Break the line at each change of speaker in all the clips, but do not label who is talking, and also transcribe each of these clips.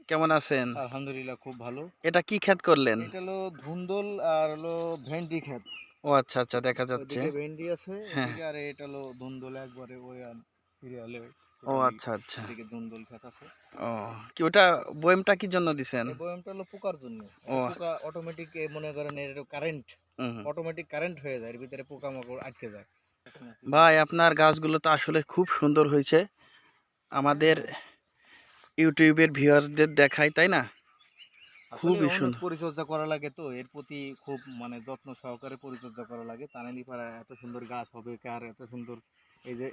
কেমন আছেন?
আলহামদুলিল্লাহ খুব ভালো।
এটা কি ক্ষেত করলেন?
এটা হলো ধুন্দুল আর হলো ভেন্ডি ক্ষেত।
ও আচ্ছা, আচ্ছা দেখা যাচ্ছে।
ওইদিকে ভেন্ডি আছে,
হ্যাঁ।
এদিকে আর এটা হলো ধুন্দুল একবারে ওই সিরিয়ালে
ও
টোটালি
আচ্ছা, আচ্ছা।
এদিকে ধুন্দুল ক্ষেত আছে।
ও কি ওটা বয়ামটা কি জন্য দিছেন?
এই বয়ামটা হলো পোকার জন্য।
ও
এটা পোকা অটোমেটিক মনে করেন এর কারেন্ট
হুম।
অটোমেটিক কারেন্ট হয়ে যায়। এর ভিতরে পোকামাকড় আটকে যায়।
ভাই আপনার গাছগুলো তো আসলে খুব সুন্দর হয়েছে।
হ্যাঁ,
আমাদের
হ্যাঁ।
ইউটিউবের ভিউয়ার্সদের দেখায়, তাই না?
আসলে
খুবই
অনেক
সুন্দর।
পরিচর্যা করা লাগে তো এর প্রতি খুব মানে যত্ন সহকারে পরিচর্যা করা লাগে। তা নাহলে পারা এত সুন্দর গাছ হবে আর এত সুন্দর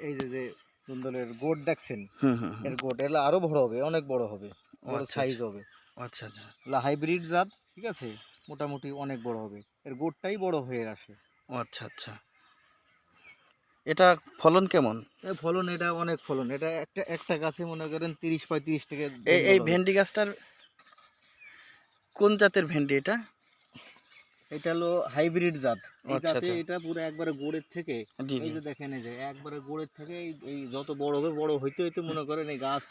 এই যে ধুন্দুলের গোট দেখছেন?
হুম, হুম, হুম।
এর গোট এগুলো আরো বড় হবে, অনেক বড় হবে,
ও
বড়
আচ্ছা,
সাইজ
আচ্ছা।
হবে।
ও আচ্ছা, আচ্ছা।
এগুলো হাইব্রিড জাত, ঠিক আছে? মোটামুটি অনেক বড় হবে, এর গোটটাই বড় হয়ে আসে।
ও আচ্ছা, আচ্ছা। এটা ফলন কেমন?
এই ফলন এটা অনেক ফলন, এটা একটা একটা গাছে মনে করেন 30-35 টাকা
এই
ধুন্দুল হবে।
ভেন্ডি গাছটার কোন জাতের ভেন্ডি এটা?
এটা হলো হাইব্রিড জাত।
ও
এই
আচ্ছা,
জাতে
আচ্ছা।
এটা পুরো একবারে গোড়ের থেকে,
জি,
এই
জি।
যে দেখেন এই যে একবারে গোড়ের থেকে এই যত বড় হবে, বড় হইতে হইতে মনে করেন এই গাছ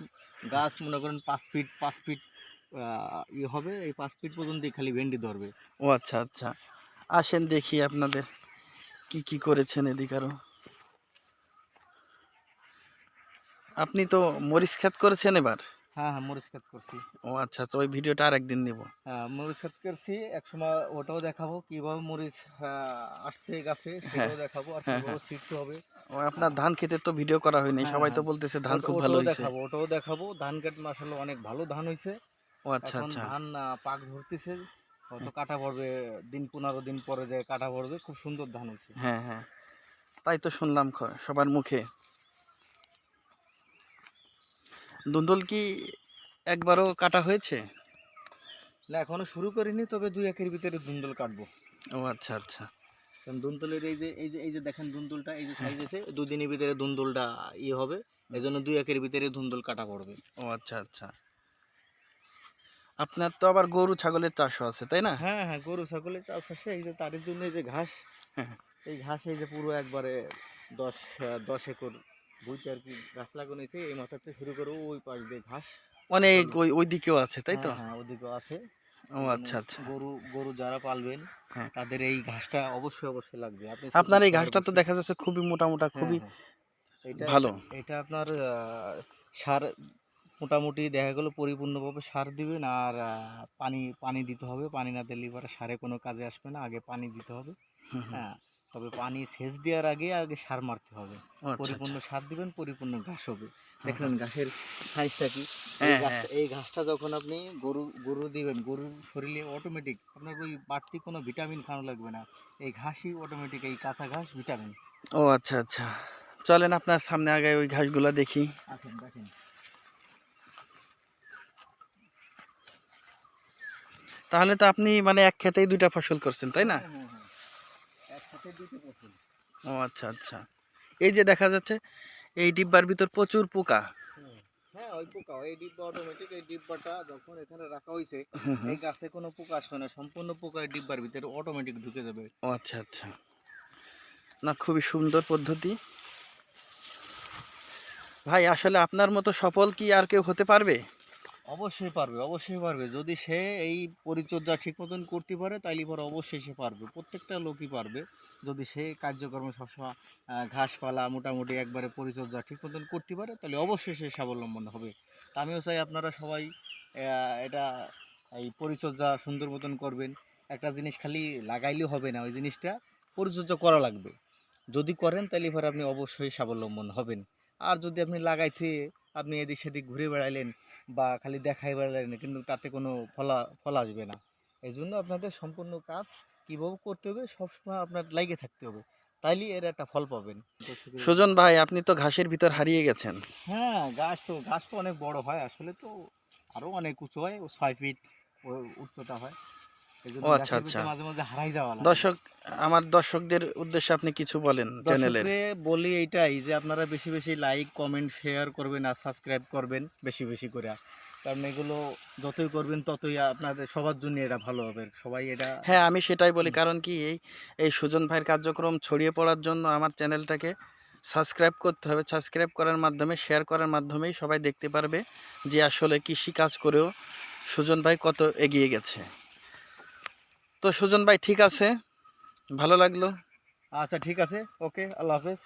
গাছ মনে করেন 5 ফিট ইয়ে হবে, এই 5 ফিট পর্যন্তই খালি ভেন্ডি ধরবে।
ও আচ্ছা, আচ্ছা। আসেন দেখি আপনাদের কি করেছেন এদিকে আরো। আপনি তো মরিচ ক্ষেত করেছেন এবার?
হ্যাঁ, হ্যাঁ, মরিচ ক্ষেত করছি।
ও আচ্ছা, আচ্ছা ওই ভিডিওটা আরেকদিন দিব।
হ্যাঁ, মরিচ ক্ষেত করছি। একসময় ওটাও দেখাবো কিভাবে মরিচ আসছে গাছে,
হ্যাঁ,
সেটাও দেখাবো আর
হ্যাঁ,
কিভাবে
হ্যাঁ।
ছিটতে হবে।
ও আপনার ধান ক্ষেতের তো ভিডিও করা হয়নি।
হ্যাঁ,
সবাই তো
হ্যাঁ,
বলতেছে ধান খুব ভালো
ওটাও
হইছে।
দেখাবো, ওটাও দেখাবো। ধান ক্ষেত মাশাআল্লাহ অনেক ভালো ধান হইছে।
ও আচ্ছা,
এখন
আচ্ছা।
ধান পাক ধরতেছে, হয়তো কাটা পড়বে, দিন 15 দিন পরে যে কাটা পড়বে, খুব সুন্দর ধান হইছে।
হ্যাঁ, হ্যাঁ। তাই তো শুনলাম সবার মুখে। দুন্দুল কি একবারও কাটা হয়েছে?
না এখনো শুরু করিনি, তবে 2-1 এর ভিতরে ধুন্দুল কাটবো।
ও আচ্ছা, আচ্ছা।
কারণ ধুন্দুলের এই যে দেখেন ধুন্দুলটা এই যে
হ্যাঁ,
সাইজ আছে, 2 দিনের ভিতরে ধুন্দুলটা ইয়ে হবে। এজন্য 2-1 এর ভিতরে ধুন্দুল কাটা পড়বে।
ও আচ্ছা, আচ্ছা। আপনার তো আবার গরু ছাগলের চাষও আছে, তাই না?
হ্যাঁ, হ্যাঁ, গরু ছাগলের চাষ আছে। এই যে তাদের জন্য এই যে ঘাস,
হ্যাঁ।
এই ঘাস এই যে পুরো একবারে 10 একর ভুঁইতে আর কি গাছ লাগানো হয়েছে। এই মাথাতে শুরু করে ওই পাশ দিয়ে ঘাস
অনেক
টোটালি।
ওই দিকেও আছে, তাই
হ্যাঁ,
তো?
হ্যাঁ, ওদিকেও আছে।
ও
এই জন্য
আচ্ছা, আচ্ছা।
গরু গরু যারা পালবেন
হ্যাঁ।
তাদের এই ঘাসটা অবশ্যই অবশ্যই লাগবে। আপনি শুধু
আপনার এই
ঘরে
ঘাসটা তো
বসে।
দেখা যাচ্ছে খুবই মোটা মোটা,
হ্যাঁ,
খুবই
হ্যাঁ, এটা
ভালো।
এটা এটা আপনার সার মোটামুটি দেখা গেল পরিপূর্ণভাবে সার দিবেন আর পানি পানি দিতে হবে। পানি না দিলে পরে সারে কোনো কাজে আসবে না। আগে পানি দিতে হবে।
হুম, হুম।
হ্যাঁ, তবে পানি সেচ দেওয়ার আগে সার মারতে হবে।
ও আচ্ছা, আচ্ছা।
পরিপূর্ণ সার দিবেন, পরিপূর্ণ ঘাস হবে।
হুম,
দেখলেন
হুম।
ঘাসের সাইজটা কি?
হ্যাঁ, হ্যাঁ।
এই ঘাসটা যখন আপনি গরু দিবেন, গরুর শরীরে অটোমেটিক আপনার ওই বাড়তি কোনো ভিটামিন খাওয়ানো লাগবে না। এই ঘাসই অটোমেটিক, এই কাঁচা ঘাস ভিটামিন।
ও আচ্ছা, আচ্ছা। চলেন আপনার সামনে আগায় ওই ঘাসগুলা দেখি।
আসেন দেখেন।
তাহলে তো আপনি মানে এক ক্ষেতেই দুইটা ফসল করছেন, তাই না?
হ্যাঁ, হ্যাঁ, হ্যাঁ। একসাথে ২ টো ফসল।
ও আচ্ছা, আচ্ছা। এই যে দেখা যাচ্ছে এই ডিব্বার ভিতর প্রচুর পোকা।
হুম। হ্যাঁ, ওই পোকা, এই ডিব্বা অটোমেটিক, এই ডিব্বাটা যখন এখানে রাখা হইছে,
হুম, হুম।
এই গাছে কোনো পোকা আসবে না। সম্পূর্ণ পোকা এই ডিব্বার ভিতরে অটোমেটিক ঢুকে যাবে।
ও আচ্ছা, আচ্ছা। না খুবই সুন্দর পদ্ধতি। ভাই আসলে আপনার মতো সফল কি আর কেউ হতে পারবে?
অবশ্যই পারবে, অবশ্যই পারবে। যদি সে এই পরিচর্যা ঠিক মতন করতে পারে তাইলে পরে অবশ্যই সে পারবে। প্রত্যেকটা লোকই পারবে। যদি সে কার্যক্রমে সবসময় ঘাসপালা মোটামুটি একবারে পরিচর্যা ঠিক মতন করতে পারে তাহলে অবশ্যই সে স্বাবলম্বন হবে। তা আমিও চাই আপনারা সবাই এটা এই পরিচর্যা সুন্দর মতন করবেন। একটা জিনিস খালি লাগাইলেও হবে না, ওই জিনিসটা পরিচর্যা করা লাগবে। যদি করেন তাইলে পরে আপনি অবশ্যই স্বাবলম্বন হবেন। আর যদি আপনি লাগাই থুয়ে আপনি এদিক সেদিক ঘুরে বেড়াইলেন বা খালি দেখাই বেড়ালেন কিন্তু তাতে কোনো ফল আসবে না। এই জন্য আপনাদের সম্পূর্ণ কাজ কীভাবে করতে হবে সবসময় আপনার লাইগে থাকতে হবে। তাইলেই এর একটা ফল পাবেন। দর্শকের
সুজন ভাই আপনি তো ঘাসের ভিতর হারিয়ে গেছেন।
হ্যাঁ, গাছ তো অনেক বড় হয় আসলে, তো আরও অনেক উঁচু হয়, 6 ফিট উচ্চতা হয়। এই
ও
জন্য
আচ্ছা,
গাছের
আচ্ছা।
ভিতরে মাঝে মাঝে হারাই যাওয়া লাগে।
দর্শক আমার দর্শকদের উদ্দেশ্যে আপনি কিছু বলেন চ্যানেলের।
দর্শকরে বলি এইটাই যে আপনারা বেশি বেশি লাইক কমেন্ট শেয়ার করবেন আর সাবস্ক্রাইব করবেন বেশি বেশি করে, কারণ এগুলো যতই করবেন ততই আপনাদের সবার জন্য এটা ভালো হবে, সবাই এটা।
হ্যাঁ আমি সেটাই বলি,
হুম,
কারণ কি এই সুজন ভাইয়ের কার্যক্রম ছড়িয়ে পড়ার জন্য আমার চ্যানেলটাকে সাবস্ক্রাইব করতে হবে। সাবস্ক্রাইব করার মাধ্যমে শেয়ার করার মাধ্যমেই সবাই দেখতে পারবে যে আসলে কৃষি কাজ করেও সুজন ভাই কত এগিয়ে গেছে। তো সুজন ভাই ঠিক আছে, ভালো লাগলো।
আচ্ছা ঠিক আছে, ওকে, আল্লাহ হাফেজ।